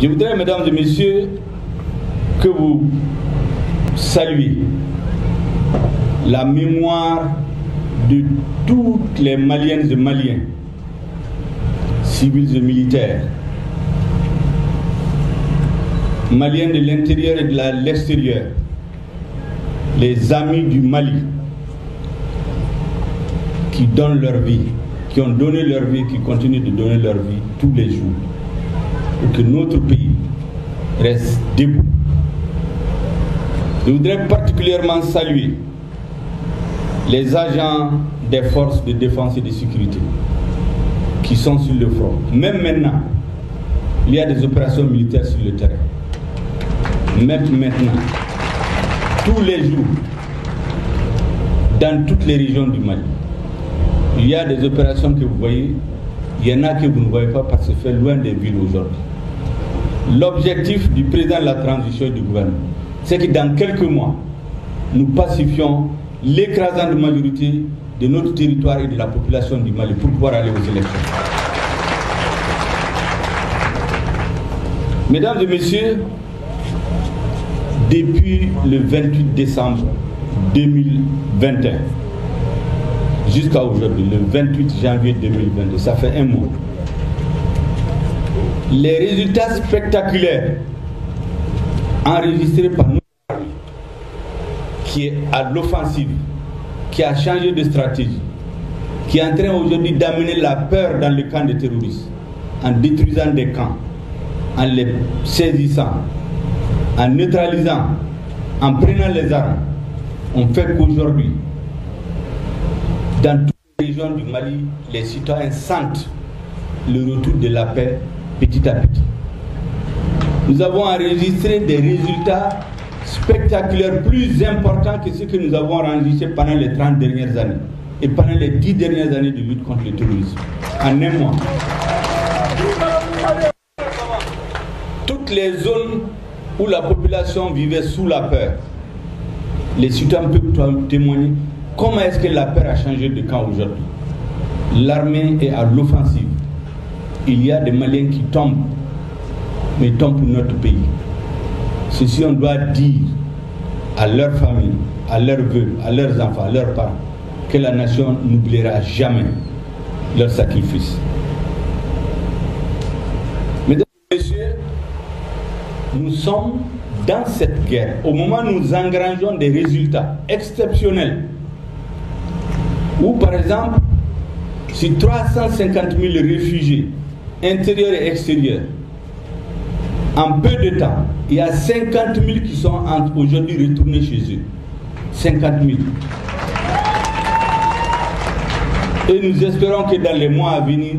Je voudrais, mesdames et messieurs, que vous saluiez la mémoire de toutes les Maliennes et Maliens, civils et militaires, Maliens de l'intérieur et de l'extérieur, les amis du Mali qui donnent leur vie, qui ont donné leur vie, qui continuent de donner leur vie tous les jours pour que notre pays reste debout. Je voudrais particulièrement saluer les agents des forces de défense et de sécurité qui sont sur le front. Même maintenant, il y a des opérations militaires sur le terrain. Même maintenant, tous les jours, dans toutes les régions du Mali, il y a des opérations que vous voyez, il y en a que vous ne voyez pas parce que c'est fait loin des villes aujourd'hui. L'objectif du président de la transition et du gouvernement, c'est que dans quelques mois, nous pacifions l'écrasante majorité de notre territoire et de la population du Mali pour pouvoir aller aux élections. Mesdames et messieurs, depuis le 28 décembre 2021 jusqu'à aujourd'hui, le 28 janvier 2022, ça fait un mois, les résultats spectaculaires enregistrés par notre armée, qui est à l'offensive, qui a changé de stratégie, qui est en train aujourd'hui d'amener la peur dans les camps des terroristes, en détruisant des camps, en les saisissant, en neutralisant, en prenant les armes, on fait qu'aujourd'hui, dans toutes les régions du Mali, les citoyens sentent le retour de la paix petit à petit. Nous avons enregistré des résultats spectaculaires plus importants que ceux que nous avons enregistrés pendant les 30 dernières années et pendant les 10 dernières années de lutte contre le terrorisme. En un mois. Toutes les zones où la population vivait sous la peur, les citoyens peuvent témoigner comment est-ce que la peur a changé de camp aujourd'hui. L'armée est à l'offensive. Il y a des Maliens qui tombent, mais ils tombent pour notre pays. Ceci, on doit dire à leurs familles, à leurs vœux, à leurs enfants, à leurs parents, que la nation n'oubliera jamais leur sacrifice. Mesdames et messieurs, nous sommes dans cette guerre. Au moment où nous engrangeons des résultats exceptionnels, où par exemple, sur 350 000 réfugiés, intérieurs et extérieurs, en peu de temps, il y a 50 000 qui sont aujourd'hui retournés chez eux. 50 000. Et nous espérons que dans les mois à venir,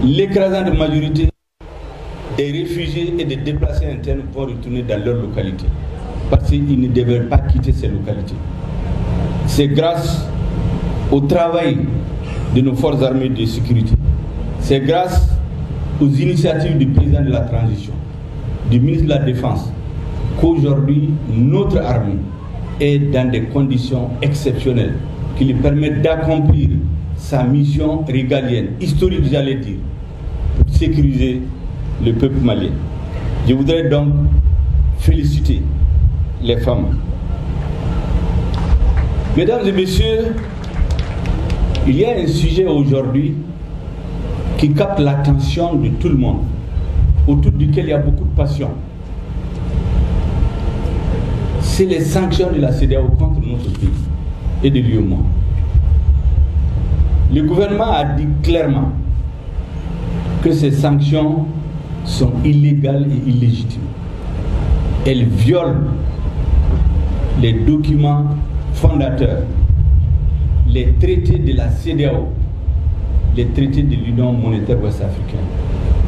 l'écrasante majorité des réfugiés et des déplacés internes vont retourner dans leur localité. Parce qu'ils ne devraient pas quitter ces localités. C'est grâce au travail de nos forces armées de sécurité. C'est grâce aux initiatives du président de la transition, du ministre de la Défense, qu'aujourd'hui notre armée est dans des conditions exceptionnelles qui lui permettent d'accomplir sa mission régalienne, historique j'allais dire, pour sécuriser le peuple malien. Je voudrais donc féliciter les femmes. Mesdames et messieurs, il y a un sujet aujourd'hui qui capte l'attention de tout le monde, autour duquel il y a beaucoup de passion. C'est les sanctions de la CEDEAO contre notre pays et de l'UEMOA. Le gouvernement a dit clairement que ces sanctions sont illégales et illégitimes. Elles violent les documents fondateurs, les traités de la CEDEAO, les traités de l'Union monétaire ouest-africaine,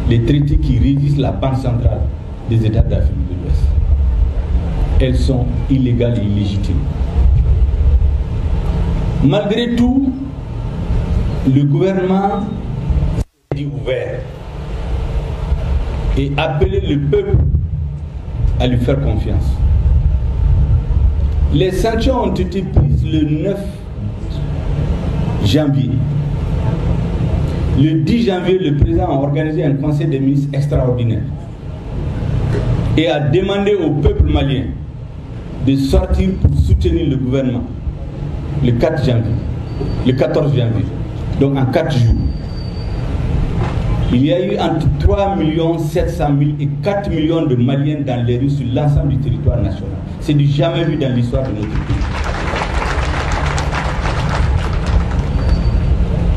les traités qui régissent la Banque centrale des États d'Afrique de l'Ouest. Elles sont illégales et illégitimes. Malgré tout, le gouvernement s'est dit ouvert et appelé le peuple à lui faire confiance. Les sanctions ont été prises le 9 janvier. Le 10 janvier, le président a organisé un conseil des ministres extraordinaire et a demandé au peuple malien de sortir pour soutenir le gouvernement le 14 janvier, donc en 4 jours. Il y a eu entre 3 700 000 et 4 millions de Maliens dans les rues sur l'ensemble du territoire national. C'est du jamais vu dans l'histoire de notre pays.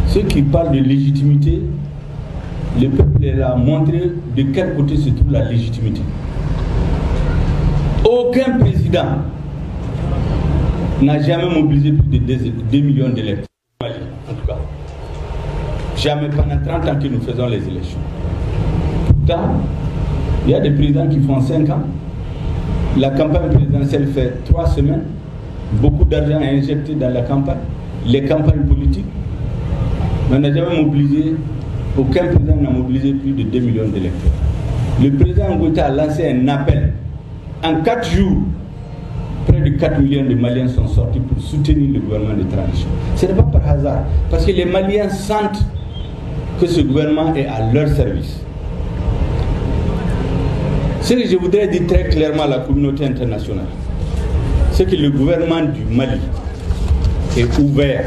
Ceux qui parlent de légitimité, le peuple a montré de quel côté se trouve la légitimité. Aucun président n'a jamais mobilisé plus de 2 millions d'électeurs. En tout cas. Jamais pendant 30 ans que nous faisons les élections. Pourtant, il y a des présidents qui font 5 ans. La campagne présidentielle fait 3 semaines. Beaucoup d'argent est injecté dans la campagne. Les campagnes politiques. Mais on n'a jamais mobilisé, aucun président n'a mobilisé plus de 2 millions d'électeurs. Le président Ngouta a lancé un appel. En 4 jours, près de 4 millions de Maliens sont sortis pour soutenir le gouvernement de transition. Ce n'est pas par hasard, parce que les Maliens sentent que ce gouvernement est à leur service. Ce que je voudrais dire très clairement à la communauté internationale, c'est que le gouvernement du Mali est ouvert.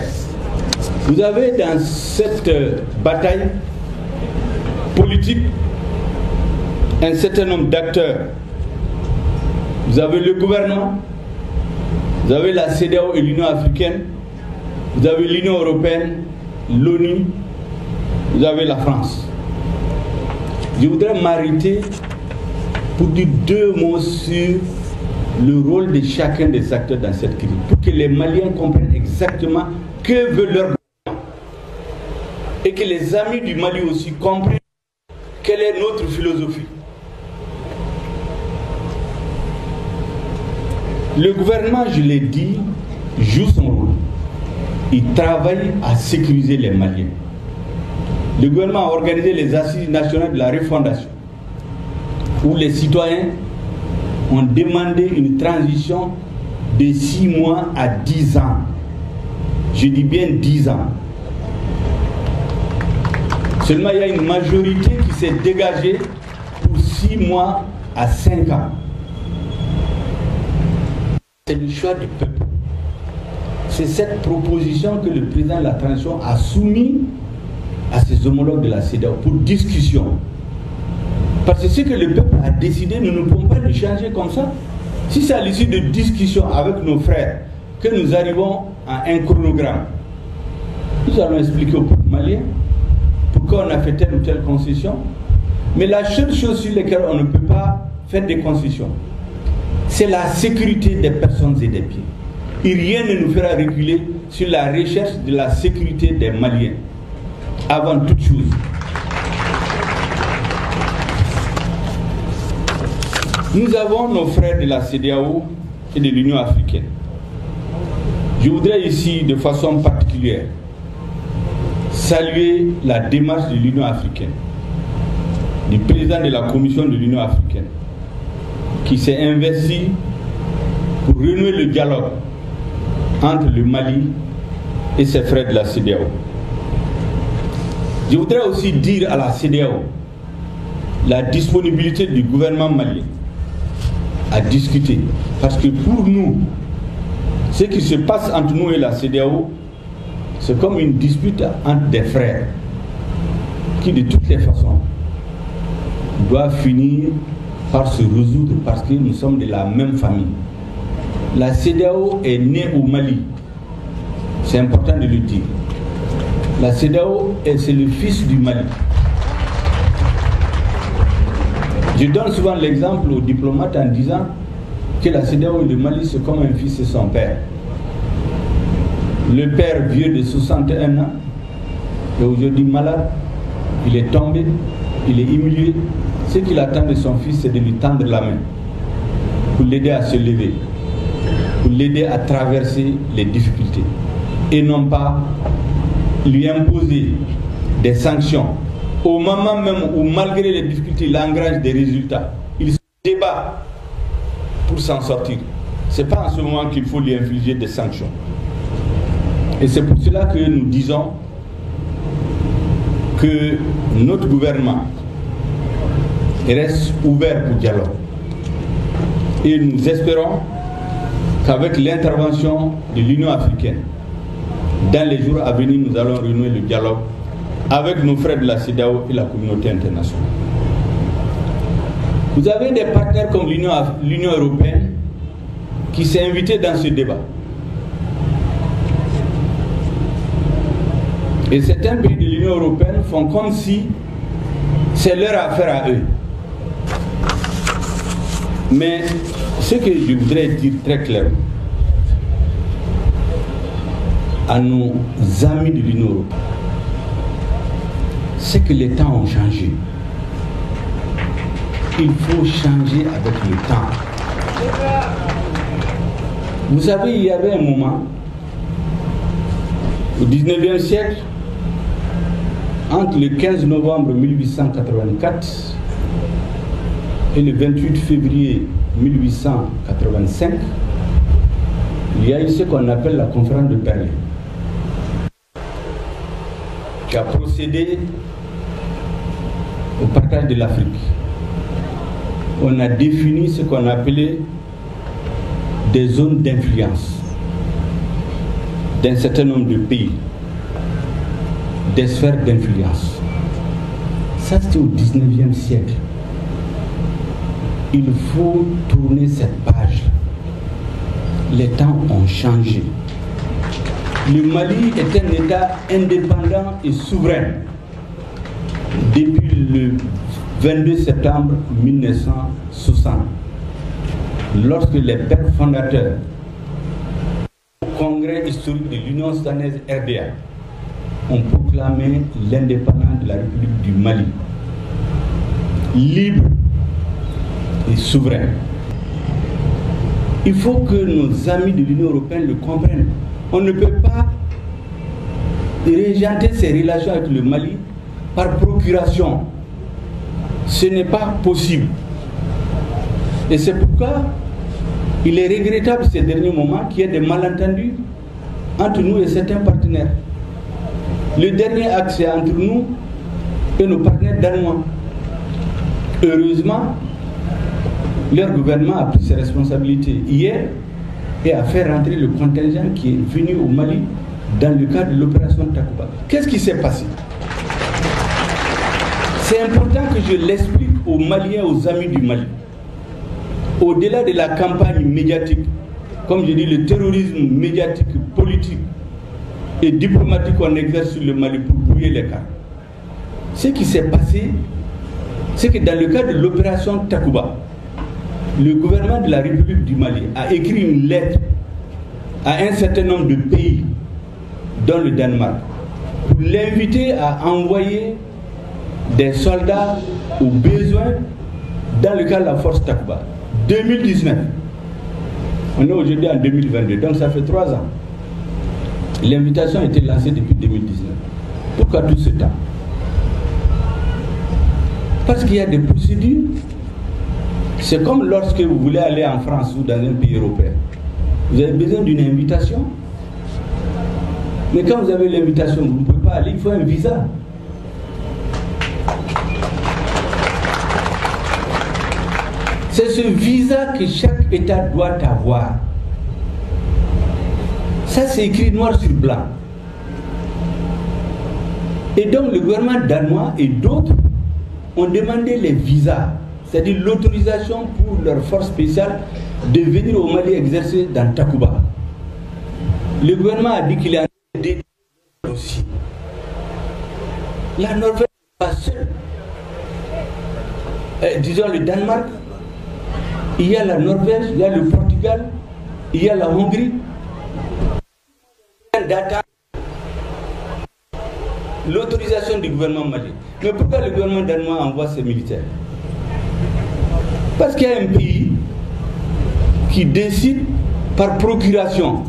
Vous avez dans cette bataille politique un certain nombre d'acteurs. Vous avez le gouvernement, vous avez la CEDEAO et l'Union africaine, vous avez l'Union européenne, l'ONU, vous avez la France. Je voudrais m'arrêter pour dire 2 mots sur le rôle de chacun des acteurs dans cette crise, pour que les Maliens comprennent exactement que veut leur gouvernement et que les amis du Mali aussi comprennent quelle est notre philosophie. Le gouvernement, je l'ai dit, joue son rôle. Il travaille à sécuriser les Maliens. Le gouvernement a organisé les assises nationales de la refondation, où les citoyens ont demandé une transition de 6 mois à 10 ans. Je dis bien 10 ans. Seulement, il y a une majorité qui s'est dégagée pour 6 mois à 5 ans. C'est le choix du peuple. C'est cette proposition que le président de la transition a soumise à ses homologues de la CEDEAO pour discussion. Parce que ce que le peuple a décidé, nous ne pouvons pas le changer comme ça. Si c'est à l'issue de discussions avec nos frères que nous arrivons à un chronogramme, nous allons expliquer au peuple malien pourquoi on a fait telle ou telle concession. Mais la seule chose sur laquelle on ne peut pas faire des concessions, c'est la sécurité des personnes et des biens. Et rien ne nous fera reculer sur la recherche de la sécurité des Maliens. Avant toute chose. Nous avons nos frères de la CEDEAO et de l'Union africaine. Je voudrais ici, de façon particulière, saluer la démarche de l'Union africaine, du président de la Commission de l'Union africaine, qui s'est investi pour renouer le dialogue entre le Mali et ses frères de la CEDEAO. Je voudrais aussi dire à la CEDEAO la disponibilité du gouvernement malien à discuter. Parce que pour nous, ce qui se passe entre nous et la CEDEAO, c'est comme une dispute entre des frères qui, de toutes les façons, doivent finir par se résoudre parce que nous sommes de la même famille. La CEDEAO est née au Mali. C'est important de le dire. La CEDEAO, c'est le fils du Mali. Je donne souvent l'exemple aux diplomates en disant que la CEDEAO et le Mali, c'est comme un fils et son père. Le père vieux de 61 ans est aujourd'hui malade, il est tombé, il est humilié. Ce qu'il attend de son fils, c'est de lui tendre la main pour l'aider à se lever, pour l'aider à traverser les difficultés et non pas lui imposer des sanctions au moment même où, malgré les difficultés, il engrange des résultats. Il se débat pour s'en sortir. Ce n'est pas en ce moment qu'il faut lui infliger des sanctions. Et c'est pour cela que nous disons que notre gouvernement reste ouvert pour dialogue. Et nous espérons qu'avec l'intervention de l'Union africaine, dans les jours à venir, nous allons renouer le dialogue avec nos frères de la CEDEAO et la communauté internationale. Vous avez des partenaires comme l'Union européenne qui s'est invitée dans ce débat. Et certains pays de l'Union européenne font comme si c'est leur affaire à eux. Mais ce que je voudrais dire très clairement à nos amis de l'Union européenne, c'est que les temps ont changé. Il faut changer avec le temps. Vous savez, il y avait un moment, au 19e siècle, entre le 15 novembre 1884 et le 28 février 1885, il y a eu ce qu'on appelle la conférence de Berlin, qui a procédé au partage de l'Afrique. On a défini ce qu'on appelait des zones d'influence d'un certain nombre de pays, des sphères d'influence. Ça, c'était au 19e siècle. Il faut tourner cette page. Les temps ont changé. Le Mali est un État indépendant et souverain depuis le 22 septembre 1960, lorsque les pères fondateurs au congrès historique de l'Union soudanaise RDA ont proclamé l'indépendance de la République du Mali, libre et souverain. Il faut que nos amis de l'Union européenne le comprennent. On ne peut pas régenter ses relations avec le Mali par procuration. Ce n'est pas possible. Et c'est pourquoi il est regrettable ces derniers moments qu'il y ait des malentendus entre nous et certains partenaires. Le dernier axe est entre nous et nos partenaires danois. Heureusement, leur gouvernement a pris ses responsabilités hier et a fait rentrer le contingent qui est venu au Mali dans le cadre de l'opération Takuba. Qu'est-ce qui s'est passé? C'est important que je l'explique aux Maliens, aux amis du Mali. Au-delà de la campagne médiatique, comme je dis, le terrorisme médiatique, politique et diplomatique qu'on exerce sur le Mali pour brouiller les cartes. Ce qui s'est passé, c'est que dans le cadre de l'opération Takuba, le gouvernement de la République du Mali a écrit une lettre à un certain nombre de pays, dont le Danemark, pour l'inviter à envoyer des soldats aux besoins dans le cadre de la force Takuba. 2019. On est aujourd'hui en 2022, donc ça fait 3 ans. L'invitation a été lancée depuis 2019. Pourquoi tout ce temps? Parce qu'il y a des procédures. C'est comme lorsque vous voulez aller en France ou dans un pays européen. Vous avez besoin d'une invitation. Mais quand vous avez l'invitation, vous ne pouvez pas aller, il faut un visa. C'est ce visa que chaque État doit avoir. Ça, c'est écrit noir sur blanc. Et donc, le gouvernement danois et d'autres ont demandé les visas, c'est-à-dire l'autorisation pour leur force spéciale de venir au Mali exercer dans Takuba. Le gouvernement a dit qu'il a des dossiers. La Norvège n'est pas seule. Disons le Danemark, il y a la Norvège, il y a le Portugal, il y a la Hongrie. L'autorisation du gouvernement malien. Mais pourquoi le gouvernement danois envoie ses militaires? Parce qu'il y a un pays qui décide par procuration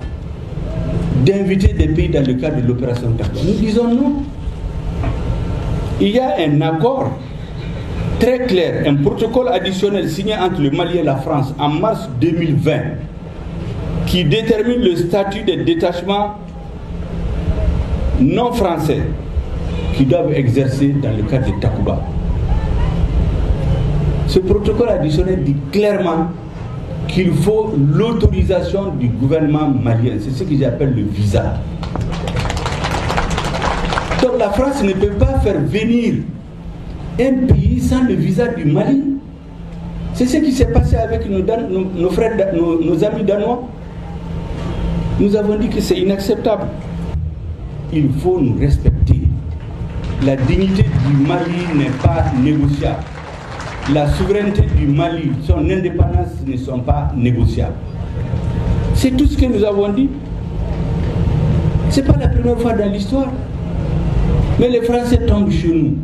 d'inviter des pays dans le cadre de l'opération Takuba. Nous disons non. Il y a un accord très clair, un protocole additionnel signé entre le Mali et la France en mars 2020 qui détermine le statut des détachements non français qui doivent exercer dans le cadre de Takuba. Ce protocole additionnel dit clairement qu'il faut l'autorisation du gouvernement malien. C'est ce que j'appelle le visa. Donc la France ne peut pas faire venir un pays sans le visa du Mali. C'est ce qui s'est passé avec nos frères, nos amis danois. Nous avons dit que c'est inacceptable. Il faut nous respecter. La dignité du Mali n'est pas négociable. La souveraineté du Mali, son indépendance ne sont pas négociables. C'est tout ce que nous avons dit. Ce n'est pas la première fois dans l'histoire. Mais les Français tombent chez nous.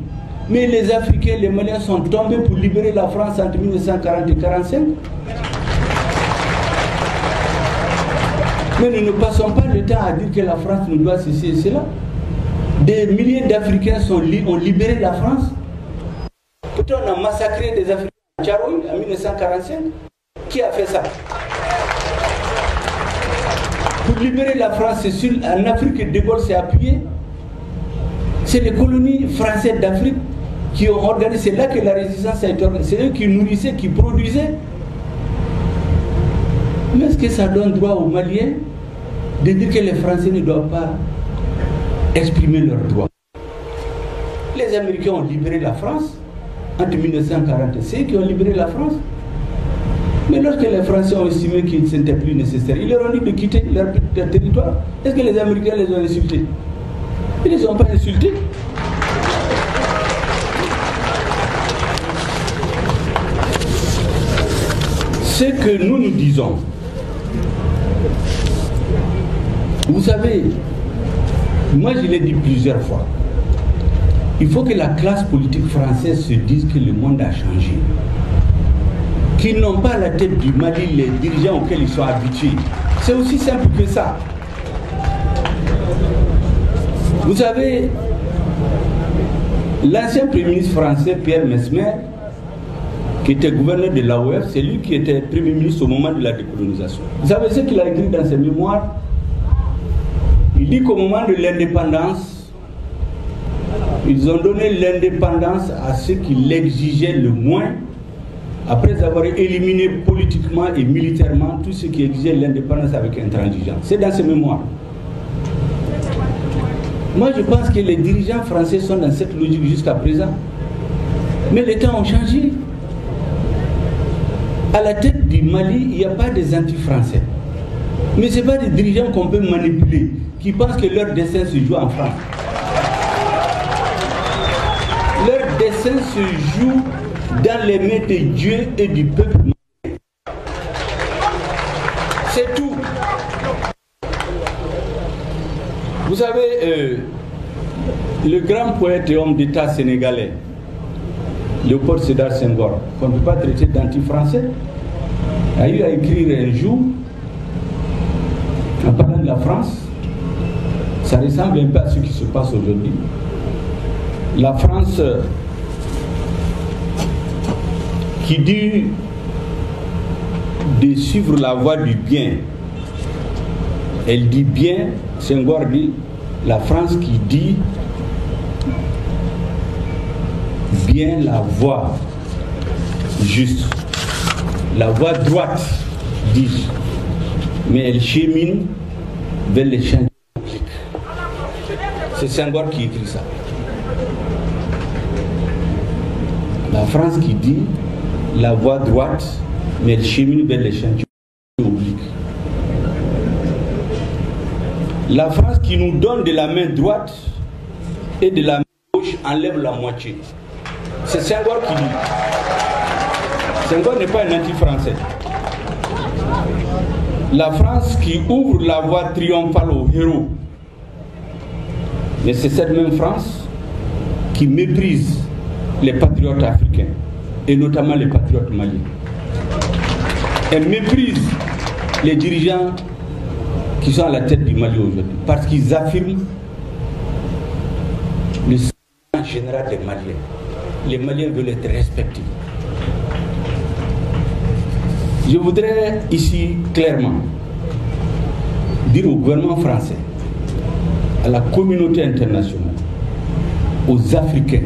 Mais les Africains, les Maliens sont tombés pour libérer la France entre 1940 et 1945. Mais nous ne passons pas le temps à dire que la France nous doit ceci et cela. Des milliers d'Africains ont libéré la France. Pourtant, on a massacré des Africains à Tcharoui en 1945. Qui a fait ça? Pour libérer la France, c'est sûr, en Afrique que De Gaulle s'est appuyé. C'est les colonies françaises d'Afrique qui ont organisé, c'est là que la résistance a été organisée. C'est eux qui nourrissaient, qui produisaient. Mais est-ce que ça donne droit aux Maliens de dire que les Français ne doivent pas exprimer leurs droits? Les Américains ont libéré la France entre 1940 et c'est eux qui ont libéré la France. Mais lorsque les Français ont estimé que ce n'était plus nécessaire, ils leur ont dit de quitter leur territoire. Est-ce que les Américains les ont insultés? Ils ne les ont pas insultés. Ce que nous disons, vous savez, moi je l'ai dit plusieurs fois, il faut que la classe politique française se dise que le monde a changé. Qu'ils n'ont pas à la tête du Mali les dirigeants auxquels ils sont habitués. C'est aussi simple que ça. Vous savez, l'ancien Premier ministre français, Pierre Messmer, qui était gouverneur de l'AOF, c'est lui qui était Premier ministre au moment de la décolonisation. Vous savez ce qu'il a écrit dans ses mémoires? Il dit qu'au moment de l'indépendance, ils ont donné l'indépendance à ceux qui l'exigeaient le moins, après avoir éliminé politiquement et militairement tout ce qui exigeait l'indépendance avec intransigeance. C'est dans ses mémoires. Moi, je pense que les dirigeants français sont dans cette logique jusqu'à présent. Mais les temps ont changé. À la tête du Mali, il n'y a pas des anti-français. Mais ce n'est pas des dirigeants qu'on peut manipuler, qui pensent que leur destin se joue en France. Leur destin se joue dans les mains de Dieu et du peuple malien. C'est tout. Vous savez, le grand poète et homme d'État sénégalais, Léopold Sédar Senghor, qu'on ne peut pas traiter d'anti-français, a eu à écrire un jour, en parlant de la France, ça ressemble un peu à ce qui se passe aujourd'hui. La France qui dit de suivre la voie du bien, elle dit bien, Senghor dit, la France qui dit bien la voie juste, la voie droite, dis-je, mais elle chemine vers les champs publics. C'est Senghor qui écrit ça. La France qui dit la voie droite, mais elle chemine vers les champs publics. La France qui nous donne de la main droite et de la main gauche enlève la moitié. C'est Senghor qui dit. Senghor n'est pas un anti-français. La France qui ouvre la voie triomphale aux héros. Mais c'est cette même France qui méprise les patriotes africains, et notamment les patriotes maliens. Elle méprise les dirigeants qui sont à la tête du Mali aujourd'hui, parce qu'ils affirment le sentiment général des Maliens. Les Maliens veulent être respectés. Je voudrais ici clairement dire au gouvernement français, à la communauté internationale, aux Africains,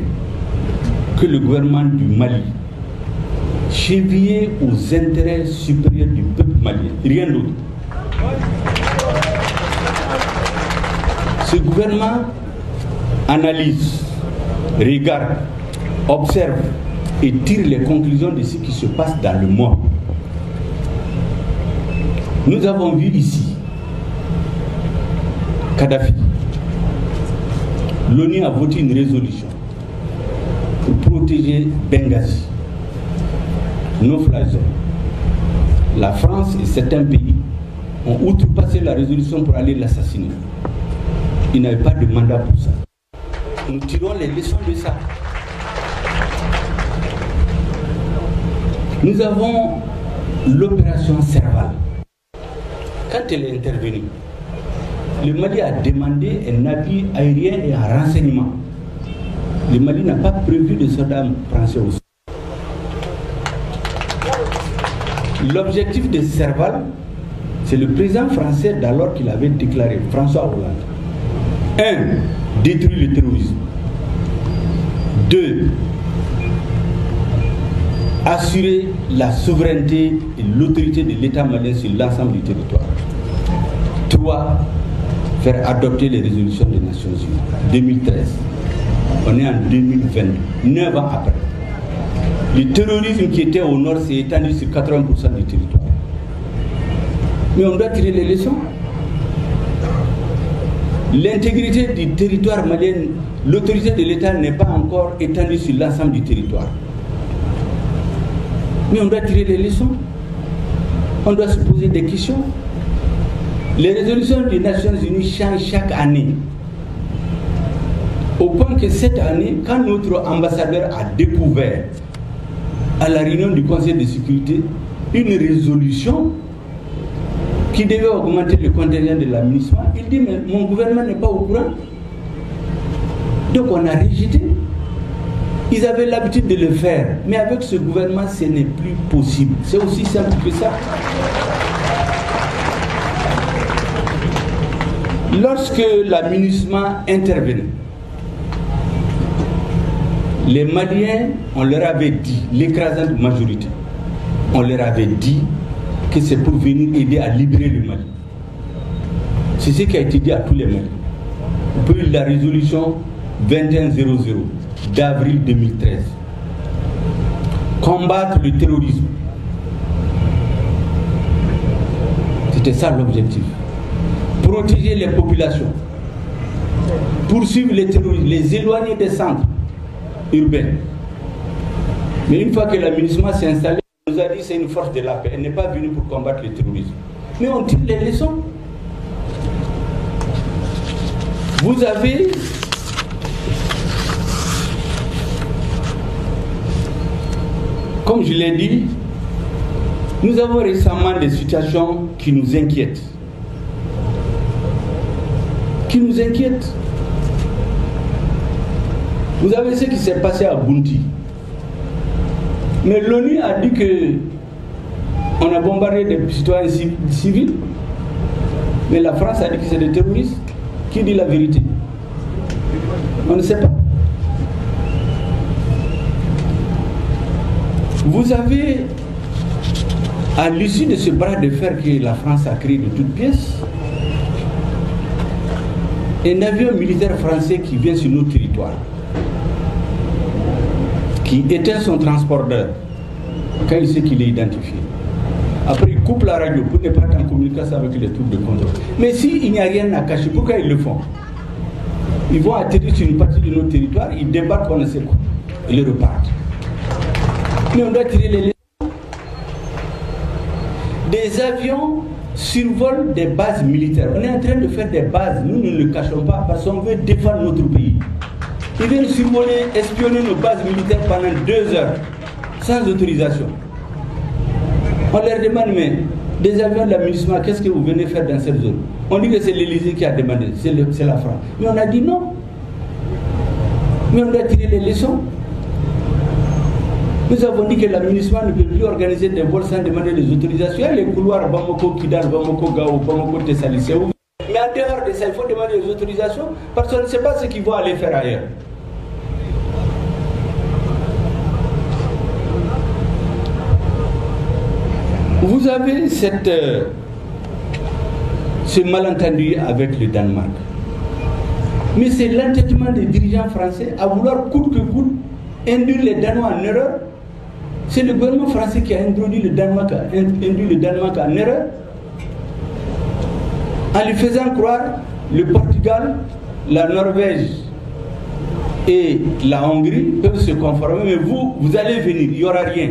que le gouvernement du Mali chevillé aux intérêts supérieurs du peuple malien, rien d'autre. Ce gouvernement analyse, regarde, observe et tire les conclusions de ce qui se passe dans le monde. Nous avons vu ici Kadhafi. L'ONU a voté une résolution pour protéger Benghazi, nos flageolets. La France et certains pays ont outrepassé la résolution pour aller l'assassiner. Ils n'avaient pas de mandat pour ça. Nous tirons les leçons de ça. Nous avons l'opération Serval. Quand elle est intervenue, le Mali a demandé un appui aérien et un renseignement. Le Mali n'a pas prévu de soldats français aussi. L'objectif de Serval, c'est le président français d'alors qu'il avait déclaré, François Hollande. 1. Détruire le terrorisme. 2. Assurer la souveraineté et l'autorité de l'État malien sur l'ensemble du territoire. 3. Faire adopter les résolutions des Nations Unies. 2013. On est en 2022, 9 ans après. Le terrorisme qui était au nord s'est étendu sur 80% du territoire. Mais on doit tirer les leçons. L'intégrité du territoire malien, l'autorité de l'État n'est pas encore étendue sur l'ensemble du territoire. Mais on doit tirer les leçons. On doit se poser des questions. Les résolutions des Nations Unies changent chaque année. Au point que cette année, quand notre ambassadeur a découvert à la réunion du Conseil de sécurité une résolution qui devait augmenter le contingent de la MINUSMA, il dit mais mon gouvernement n'est pas au courant. Donc on a rejeté. Ils avaient l'habitude de le faire, mais avec ce gouvernement ce n'est plus possible. C'est aussi simple que ça. Lorsque la MINUSMA intervenait, les Maliens, on leur avait dit, l'écrasante majorité, on leur avait dit que c'est pour venir aider à libérer le Mali. C'est ce qui a été dit à tous les Maliens. Vous pouvez lire la résolution 2100 d'avril 2013. Combattre le terrorisme. C'était ça l'objectif. Protéger les populations. Poursuivre les terroristes, les éloigner des centres urbains. Mais une fois que la MINUSMA s'est installée, on nous a dit que c'est une force de la paix. Elle n'est pas venue pour combattre le terrorisme. Mais on tire les leçons. Vous avez comme je l'ai dit, nous avons récemment des situations qui nous inquiètent. Qui nous inquiètent. Vous avez ce qui s'est passé à Bounti. Mais l'ONU a dit que on a bombardé des citoyens civils. Mais la France a dit que c'est des terroristes. Qui dit la vérité? On ne sait pas. Vous avez, à l'issue de ce bras de fer que la France a créé de toutes pièces, un avion militaire français qui vient sur nos territoires, qui éteint son transporteur quand il sait qu'il est identifié. Après, il coupe la radio pour ne pas être en communication avec les troupes de contrôle. Mais s'il n'y a rien à cacher, pourquoi ils le font? Ils vont atterrir sur une partie de notre territoire, ils débarquent, on ne sait quoi, ils repartent. Mais on doit tirer les leçons. Des avions survolent des bases militaires. On est en train de faire des bases, nous ne le cachons pas parce qu'on veut défendre notre pays. Ils viennent survoler, espionner nos bases militaires pendant 2 heures, sans autorisation. On leur demande, mais des avions de la MINUSMA, qu'est-ce que vous venez faire dans cette zone? On dit que c'est l'Élysée qui a demandé, c'est la France. Mais on a dit non. Mais on doit tirer les leçons. Nous avons dit que la MINUSMA ne peut plus organiser des vols sans demander des autorisations. Il y a les couloirs Bamako, Kidal, Bamako, Gao, Bamako, Tessali, c'est ouvert. Mais en dehors de ça, il faut demander des autorisations parce qu'on ne sait pas ce qu'ils vont aller faire ailleurs. Vous avez ce malentendu avec le Danemark. Mais c'est l'entêtement des dirigeants français à vouloir coûte que coûte induire les Danois en erreur. C'est le gouvernement français qui a induit le Danemark en erreur en lui faisant croire le Portugal, la Norvège et la Hongrie peuvent se conformer, mais vous allez venir, il n'y aura rien.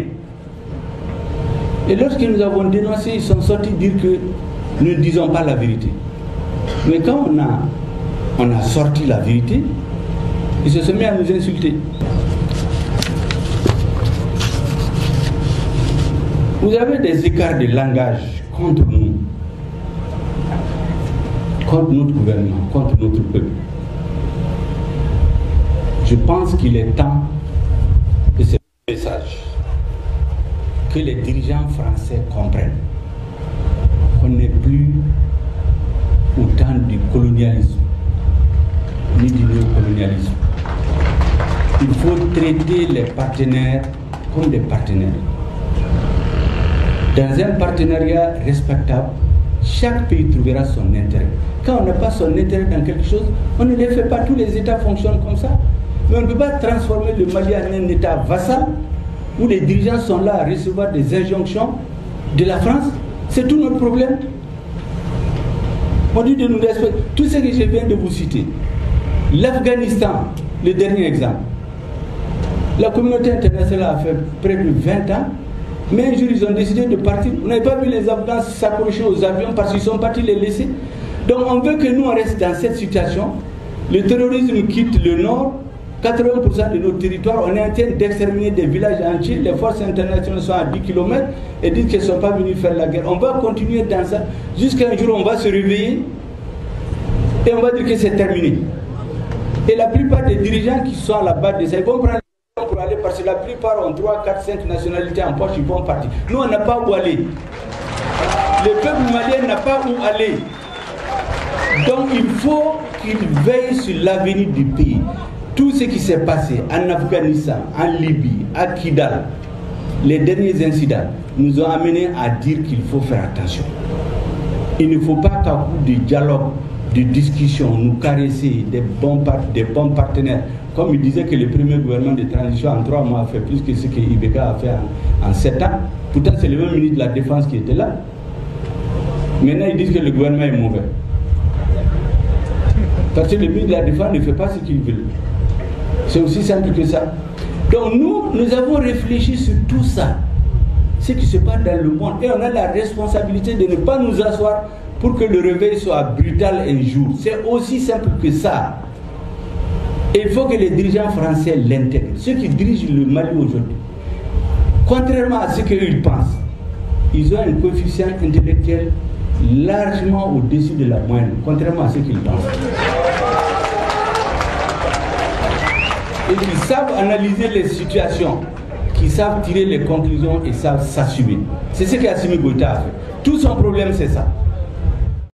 Et lorsque nous avons dénoncé, ils sont sortis dire que nous ne disons pas la vérité. Mais quand on a sorti la vérité, ils se sont mis à nous insulter. Vous avez des écarts de langage contre nous, contre notre gouvernement, contre notre peuple. Je pense qu'il est temps que ce message, que les dirigeants français comprennent qu'on n'est plus au temps du colonialisme, ni du néocolonialisme. Il faut traiter les partenaires comme des partenaires. Dans un partenariat respectable, chaque pays trouvera son intérêt. Quand on n'a pas son intérêt dans quelque chose, on ne les fait pas. Tous les États fonctionnent comme ça. Mais on ne peut pas transformer le Mali en un État vassal où les dirigeants sont là à recevoir des injonctions de la France. C'est tout notre problème. On dit de nous respecter. Tout ce que je viens de vous citer, l'Afghanistan, le dernier exemple, la communauté internationale a fait près de 20 ans, mais un jour ils ont décidé de partir. Vous n'avez pas vu les Afghans s'accrocher aux avions parce qu'ils sont partis les laisser. Donc on veut que nous on reste dans cette situation. Le terrorisme quitte le nord, 80% de nos territoires, on est en train d'exterminer des villages entiers. Les forces internationales sont à 10 km et disent qu'elles ne sont pas venues faire la guerre. On va continuer dans ça jusqu'à un jour on va se réveiller et on va dire que c'est terminé. Et la plupart des dirigeants qui sont à la base de ça, ils vont prendre pour aller parce que la plupart ont 3, 4, 5 nationalités en poche, ils vont partir. Nous on n'a pas où aller. Le peuple malien n'a pas où aller. Donc il faut qu'il veille sur l'avenir du pays. Tout ce qui s'est passé en Afghanistan, en Libye, à Kidal, les derniers incidents nous ont amenés à dire qu'il faut faire attention. Il ne faut pas qu'à coup de dialogue, de discussion, nous caresser des bons partenaires. Comme il disait que le premier gouvernement de transition en 3 mois a fait plus que ce que Ibeka a fait en 7 ans. Pourtant c'est le même ministre de la Défense qui était là. Maintenant ils disent que le gouvernement est mauvais. Parce que le ministre de la Défense ne fait pas ce qu'il veut. C'est aussi simple que ça. Donc nous avons réfléchi sur tout ça. Ce qui se passe dans le monde. Et on a la responsabilité de ne pas nous asseoir pour que le réveil soit brutal un jour. C'est aussi simple que ça. Et il faut que les dirigeants français l'intègrent. Ceux qui dirigent le Mali aujourd'hui, contrairement à ce qu'ils pensent, ils ont un coefficient intellectuel largement au-dessus de la moyenne, contrairement à ce qu'ils pensent. Et qui savent analyser les situations, qui savent tirer les conclusions et savent s'assumer. C'est ce qu'Assimi Goïta a fait. Tout son problème, c'est ça.